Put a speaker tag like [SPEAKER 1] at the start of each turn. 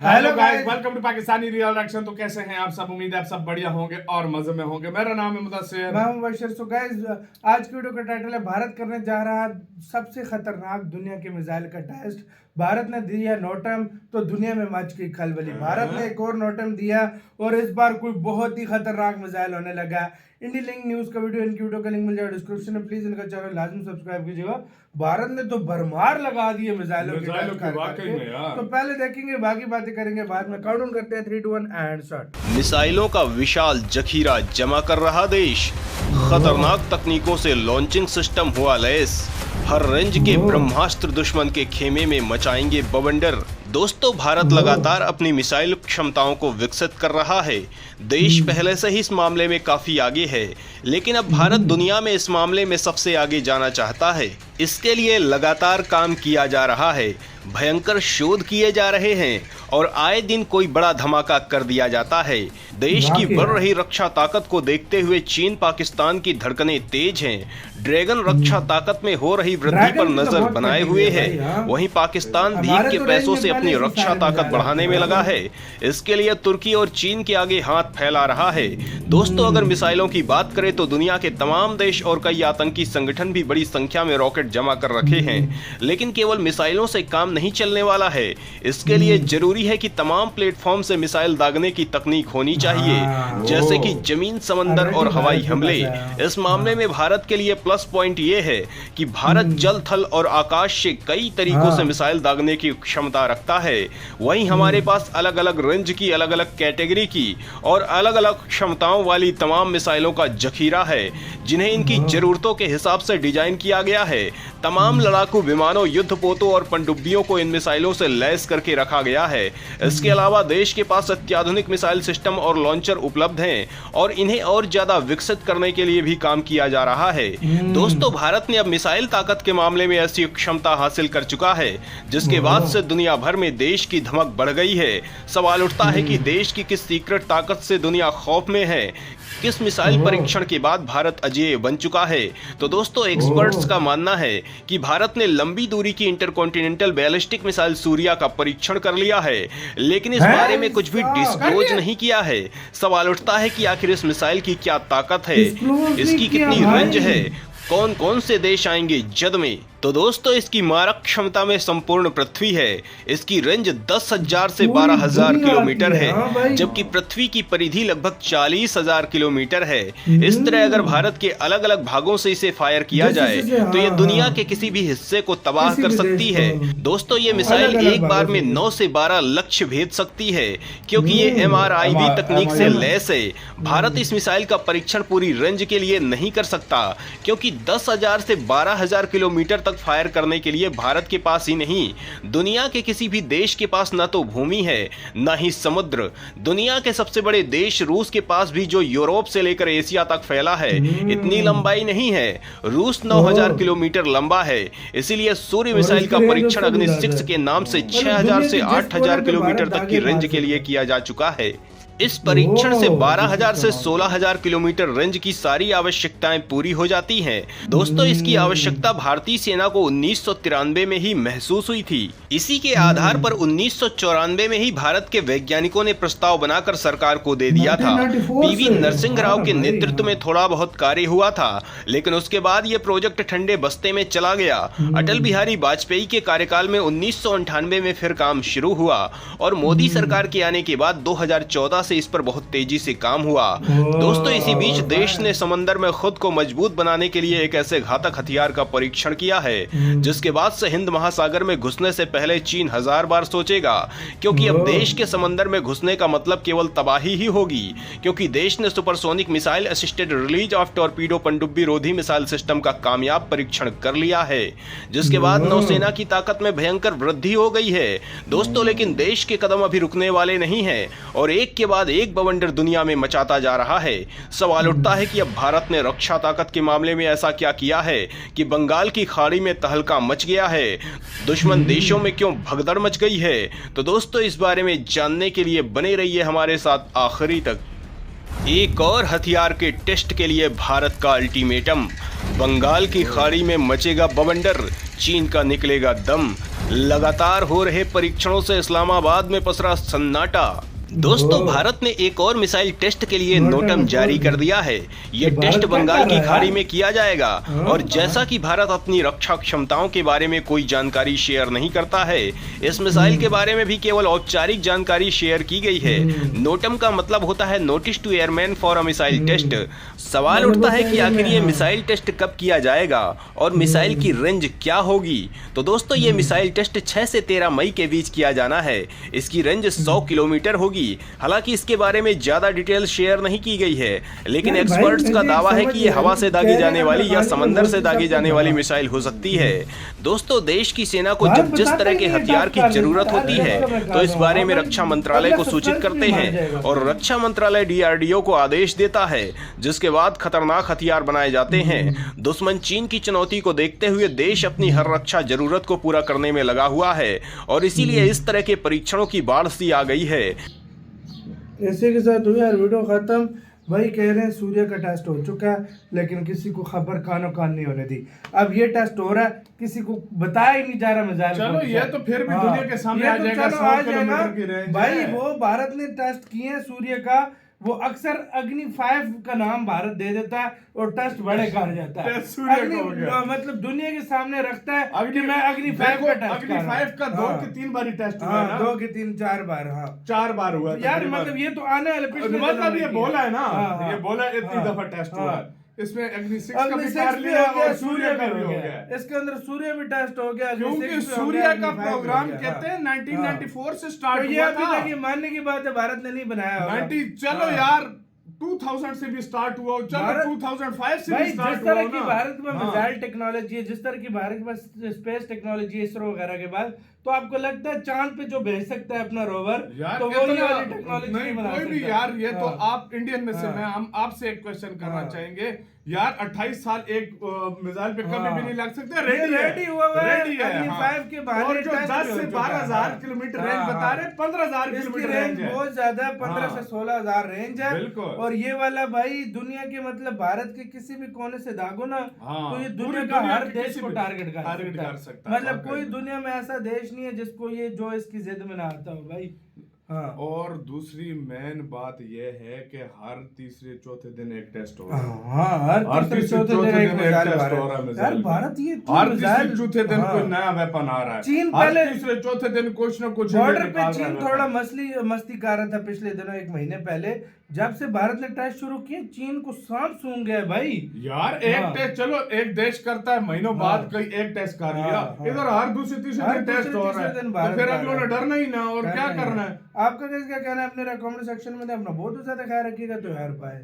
[SPEAKER 1] Hello guys, welcome to Pakistani real action. तो कैसे हैं आप सब? उम्मीद है आप सब बढ़िया होंगे और मजे में होंगे। मेरा नाम है मुदस्सिर,
[SPEAKER 2] मैं हूं बशीर। सो गाइस, आज की वीडियो का टाइटल है भारत करने जा रहा है सबसे खतरनाक दुनिया के मिसाइल का टेस्ट। भारत ने दिया नोटम तो दुनिया में मच गई खलबली। भारत ने एक और नोटम दिया और इस बार कोई बहुत ही खतरनाक मिसाइल होने लगा। इंडी लिंक न्यूज का वीडियो, इनकी वीडियो का लिंक मिल जाएगा डिस्क्रिप्शन में। प्लीज इनका चैनल लाजमी सब्सक्राइब कीजिएगा। भारत ने तो भरमार लगा दिए मिसाइलों के
[SPEAKER 1] वाकई में यार।
[SPEAKER 2] तो पहले देखेंगे, बाकी बातें करेंगे बाद में। काउंटडाउन करते हैं 3, 2, 1 एंड स्टार्ट।
[SPEAKER 3] मिसाइलों का विशाल जखीरा जमा कर रहा देश, खतरनाक तकनीकों से लॉन्चिंग सिस्टम हुआ लैस, हर रेंज के ब्रह्मास्त्र दुश्मन के खेमे में मचाएंगे बवंडर। दोस्तों, भारत लगातार अपनी मिसाइल क्षमताओं को विकसित कर रहा है। देश पहले से ही इस मामले में काफी आगे है, लेकिन अब भारत दुनिया में इस मामले में सबसे आगे जाना चाहता है। इसके लिए लगातार काम किया जा रहा है, भयंकर शोध किए जा रहे हैं और आए दिन कोई बड़ा धमाका कर दिया जाता है। देश की बढ़ रही रक्षा ताकत को देखते हुए चीन पाकिस्तान की धड़कनें तेज हैं। ड्रैगन रक्षा ताकत में हो रही वृद्धि पर नजर बनाए हुए है। वहीं पाकिस्तान भीख के पैसों से अपनी रक्षा ताकत बढ़ाने में लगा है। इसके लिए तुर्की और चीन के आगे हाथ फैला रहा है। दोस्तों, अगर मिसाइलों की बात करें तो दुनिया के तमाम देश और कई आतंकी संगठन भी बड़ी संख्या में रॉकेट जमा कर रखे हैं। लेकिन केवल मिसाइलों से काम नहीं चलने वाला है। इसके लिए जरूरी है कि तमाम प्लेटफॉर्म से मिसाइल दागने की तकनीक होनी चाहिए, जैसे कि जमीन, समंदर और हवाई हमले। इस मामले में भारत के लिए प्लस पॉइंट ये है कि भारत जल, थल और आकाश से कई तरीकों से मिसाइल दागने की क्षमता रखता है। वहीं हमारे पास अलग अलग रेंज की, अलग अलग कैटेगरी की और अलग अलग क्षमताओं वाली तमाम मिसाइलों का जखीरा है, जिन्हें इनकी जरूरतों के हिसाब से डिजाइन किया गया है। तमाम लड़ाकू विमानों, युद्धपोतों और पनडुब्बियों को इन मिसाइलों से लैस करके रखा गया है। इसके अलावा देश के पास अत्याधुनिक मिसाइल सिस्टम और लॉन्चर उपलब्ध हैं और इन्हें और ज्यादा विकसित करने के लिए भी काम किया जा रहा है। दोस्तों, भारत ने अब मिसाइल ताकत के मामले में ऐसी क्षमता हासिल कर चुका है जिसके बाद से दुनिया भर में देश की धमक बढ़ गई है। सवाल उठता है कि देश की किस सीक्रेट ताकत से दुनिया खौफ में है? किस मिसाइल परीक्षण के बाद भारत अजेय बन चुका है? तो दोस्तों, एक्सपर्ट्स का मानना है कि भारत ने लंबी दूरी की इंटरकॉन्टिनेंटल बैलिस्टिक मिसाइल सूर्या का परीक्षण कर लिया है, लेकिन इस बारे में कुछ भी डिस्क्लोज नहीं किया है। सवाल उठता है कि आखिर इस मिसाइल की क्या ताकत है, इसकी कितनी रेंज है, कौन कौन से देश आएंगे जद में? तो दोस्तों, इसकी मारक क्षमता में संपूर्ण पृथ्वी है। इसकी रेंज 10,000 से 12,000 किलोमीटर है, जबकि पृथ्वी की परिधि लगभग 40,000 किलोमीटर है। इस तरह अगर भारत के अलग अलग भागों से इसे फायर किया जाए तो ये दुनिया के किसी भी हिस्से को तबाह कर सकती है। दोस्तों, ये मिसाइल एक बार में 9 से 12 लक्ष्य भेद सकती है, क्योंकि ये MRIV तकनीक से लैस है। भारत इस मिसाइल का परीक्षण पूरी रेंज के लिए नहीं कर सकता, क्योंकि 10,000 से 12,000 किलोमीटर तक फायर करने के लिए भारत के पास ही नहीं, दुनिया के किसी भी देश के पास न तो भूमि है न ही समुद्र। दुनिया के सबसे बड़े देश रूस के पास भी, जो यूरोप से लेकर एशिया तक फैला है, इतनी लंबाई नहीं है। रूस 9,000 किलोमीटर लंबा है। इसीलिए सूर्य मिसाइल का परीक्षण अग्नि 6 के नाम से 6,000 से 8,000 किलोमीटर तक की रेंज के लिए किया जा चुका है। इस परीक्षण से 12,000 से 16,000 किलोमीटर रेंज की सारी आवश्यकताएं पूरी हो जाती हैं। दोस्तों, इसकी आवश्यकता भारतीय सेना को 1993 में ही महसूस हुई थी। इसी के आधार पर 1994 में ही भारत के वैज्ञानिकों ने प्रस्ताव बनाकर सरकार को दे दिया था। PV नरसिंह राव के नेतृत्व में थोड़ा बहुत कार्य हुआ था, लेकिन उसके बाद यह प्रोजेक्ट ठंडे बस्ते में चला गया। अटल बिहारी वाजपेयी के कार्यकाल में 1998 में फिर काम शुरू हुआ और मोदी सरकार के आने के बाद 2014 से इस पर बहुत तेजी से काम हुआ। दोस्तों, इसी बीच देश ने समंदर में खुद को मजबूत बनाने के लिए एक ऐसे घातक हथियार का परीक्षण किया है जिसके बाद से हिंद महासागर में घुसने से पहले चीन 1000 बार सोचेगा, क्योंकि अब देश के समंदर में घुसने का मतलब केवल तबाही ही होगी। क्योंकि देश ने supersonic missile assisted release of torpedo पनडुब्बी रोधी मिसाइल सिस्टम का कामयाब परीक्षण कर लिया है, जिसके बाद नौसेना की ताकत में भयंकर वृद्धि हो गई है। दोस्तों, लेकिन देश के कदम अभी रुकने वाले नहीं है और एक के बाद एक बवंडर दुनिया में मचाता जा रहा है। सवाल उठता है कि अब भारत ने रक्षा ताकत के मामले में ऐसा क्या किया है कि बंगाल की खाड़ी में तहलका मच गया है, दुश्मन देशों में क्यों भगदड़ मच गई है? तो दोस्तों, इस बारे में जानने के लिए बने रहिए हमारे साथ आखिरी तक। एक और हथियार के टेस्ट के लिए भारत का अल्टीमेटम। बंगाल की खाड़ी में मचेगा बवंडर, चीन का निकलेगा दम। लगातार हो रहे परीक्षणों से इस्लामाबाद में पसरा सन्नाटा। दोस्तों, भारत ने एक और मिसाइल टेस्ट के लिए नोटम जारी कर दिया है। ये टेस्ट बंगाल की खाड़ी में किया जाएगा और जैसा कि भारत अपनी रक्षा क्षमताओं के बारे में कोई जानकारी शेयर नहीं करता है, इस मिसाइल के बारे में भी केवल औपचारिक जानकारी शेयर की गई है। नोटम का मतलब होता है notice to airmen for a missile test. सवाल उठता है कि आखिर ये मिसाइल टेस्ट कब किया जाएगा और मिसाइल की रेंज क्या होगी। तो दोस्तों, ये मिसाइल टेस्ट 6 से 13 मई के बीच किया जाना है। इसकी रेंज 100 किलोमीटर होगी। हालांकि इसके बारे में ज्यादा डिटेल शेयर नहीं की गई है, लेकिन एक्सपर्ट्स का दावा है कि ये हवा से दागी जाने वाली या समंदर से दागी जाने वाली मिसाइल हो सकती है। दोस्तों, देश की सेना को जब जिस तरह के हथियार की जरूरत होती है तो इस बारे में रक्षा मंत्रालय को सूचित करते हैं और रक्षा मंत्रालय DRDO को आदेश देता है, जिसके बाद खतरनाक हथियार बनाए जाते हैं। दुश्मन चीन की चुनौती को देखते हुए देश अपनी हर रक्षा जरूरत को पूरा करने में लगा हुआ है और इसीलिए इस तरह के परीक्षणों की बाढ़ सी आ गई है।
[SPEAKER 2] इसी के साथ हुई यार वीडियो खत्म। भाई कह रहे हैं सूर्य का टेस्ट हो चुका है, लेकिन किसी को खबर कानो कान नहीं होने दी। अब ये टेस्ट हो रहा है, किसी को बताया ही नहीं जा रहा मिसाइल।
[SPEAKER 1] चलो ये तो फिर भी दुनिया के सामने आ जाएगा, 100 किलोमीटर की रेंज
[SPEAKER 2] भाई। वो भारत ने टेस्ट किए हैं सूर्य का। वो अक्सर अग्नि 5 का नाम भारत दे देता है और टेस्ट बड़े कर जाता है। मतलब दुनिया के सामने रखता है कि मैं अग्नि 5 का टेस्ट
[SPEAKER 1] अग्नि 5 का 2 की 3 बारी टेस्ट हुआ है ना।
[SPEAKER 2] 2 की 3 4 बार। हाँ,
[SPEAKER 1] 4 बार हुआ
[SPEAKER 2] यार। मतलब ये तो आने वाले पिछले
[SPEAKER 1] मतलब ये बोला है ना, ये बोला इतनी दफा टेस्ट हुआ है। इसमें अग्नि 6 का भी कर लिया और सूर्य का भी हो गया।
[SPEAKER 2] इसके अंदर सूर्य भी टेस्ट हो गया,
[SPEAKER 1] क्योंकि सूर्य का प्रोग्राम कहते हैं 1994 से स्टार्ट हुआ था।
[SPEAKER 2] ये मानने की बात है, भारत ने नहीं बनाया।
[SPEAKER 1] 90 चलो यार 2000 से भी स्टार्ट हुआ, चलो 2005 से भी स्टार्ट हुआ।
[SPEAKER 2] जिस तरह की भारत में मिसाइल टेक्नोलॉजी है, जिस तरह की भारत में स्पेस टेक्नोलॉजी, इसरो वगैरह के बाद, तो आपको लगता है चांद पे जो भेज सकता है अपना रोवर, तो वो ये वाली टेक्नोलॉजी नहीं बना सकता।
[SPEAKER 1] कोई भी यार, ये तो आप इंडियन में से मैं हम आपसे एक क्वेश्चन करना चाहेंगे यार। 28 साल एक मिसाइल पे कभी भी नहीं लग सकते। रेडी
[SPEAKER 2] हुआ है,
[SPEAKER 1] रेडी है। और जो 10 से 12,000 किलोमीटर रेंज बता रहे, 15,000 किलोमीटर
[SPEAKER 2] रेंज बहुत ज्यादा है। 15 से 16,000 रेंज है।
[SPEAKER 1] बिल्कुल।
[SPEAKER 2] और ये वाला भाई दुनिया के मतलब भारत के किसी भी कोने से दागो ना, तो ये दुनिया का हर देश को टारगेट कर सकता है। मतलब कोई दुनिया में ऐसा देश नहीं है जिसको ये जो इसकी जिद में ना आता हो भाई। हाँ।
[SPEAKER 1] और दूसरी मेन बात यह है कि हर तीसरे चौथे दिन एक टेस्ट हो रहा है।
[SPEAKER 2] हाँ, हर तीसरे चौथे दिन एक टेस्ट हो रहा है। यार भारत ये
[SPEAKER 1] हर तीसरे चौथे दिन कोई नया वेपन आ रहा है।
[SPEAKER 2] चीन पहले
[SPEAKER 1] तीसरे चौथे दिन कुछ न कुछ
[SPEAKER 2] बॉर्डर पे चीन थोड़ा मस्ती कर रहा था पिछले दिनों, 1 महीने पहले। जब से भारत ने टेस्ट शुरू किए, चीन को सांप सूंघ गया भाई।
[SPEAKER 1] यार एक टेस्ट, चलो एक देश करता है, महीनों बाद कोई एक टेस्ट कर लिया, इधर हर दूसरे तीसरे दिन टेस्ट हो रहा है, तो फिर अगलों ने डरना ही ना, और क्या करना है।
[SPEAKER 2] आपका क्या कहना है? अपने कमेंट सेक्शन में अपना बहुत ज्यादा ख्याल रखिएगा। तो यार बाय।